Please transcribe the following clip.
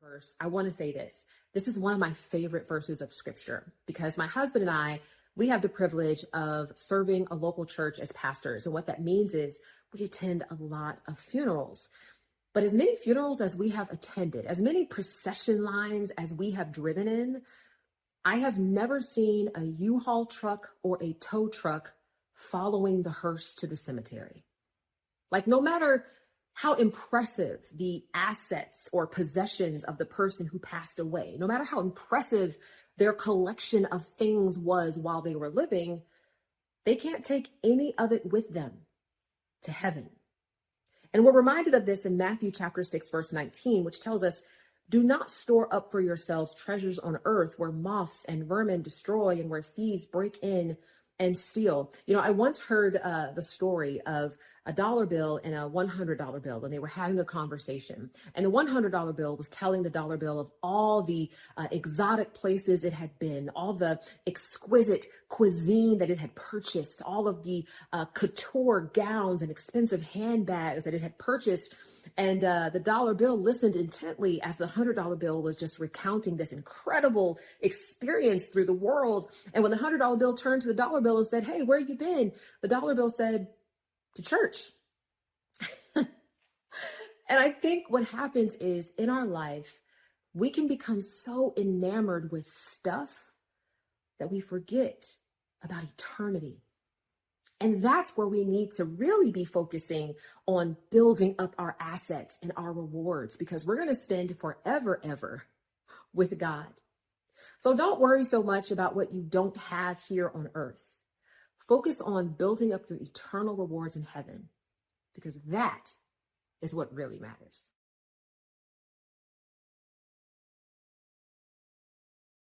Verse, I want to say this. This is one of my favorite verses of scripture because my husband and I, we have the privilege of serving a local church as pastors. And what that means is we attend a lot of funerals. But as many funerals as we have attended, as many procession lines as we have driven in, I have never seen a U-Haul truck or a tow truck following the hearse to the cemetery. Like, no matter how impressive the assets or possessions of the person who passed away, no matter how impressive their collection of things was while they were living, they can't take any of it with them to heaven. And we're reminded of this in Matthew chapter 6, verse 19, which tells us, do not store up for yourselves treasures on earth where moths and vermin destroy and where thieves break in and steal. You know, I once heard the story of a dollar bill and a $100 bill, and they were having a conversation. And the $100 bill was telling the dollar bill of all the exotic places it had been, all the exquisite cuisine that it had purchased, all of the couture gowns and expensive handbags that it had purchased. And the dollar bill listened intently as the $100 bill was just recounting this incredible experience through the world. And when the $100 bill turned to the dollar bill and said, hey, where have you been? The dollar bill said, to church. And I think what happens is in our life, we can become so enamored with stuff that we forget about eternity. And that's where we need to really be focusing on building up our assets and our rewards, because we're going to spend forever, ever with God. So don't worry so much about what you don't have here on earth. Focus on building up your eternal rewards in heaven, because that is what really matters.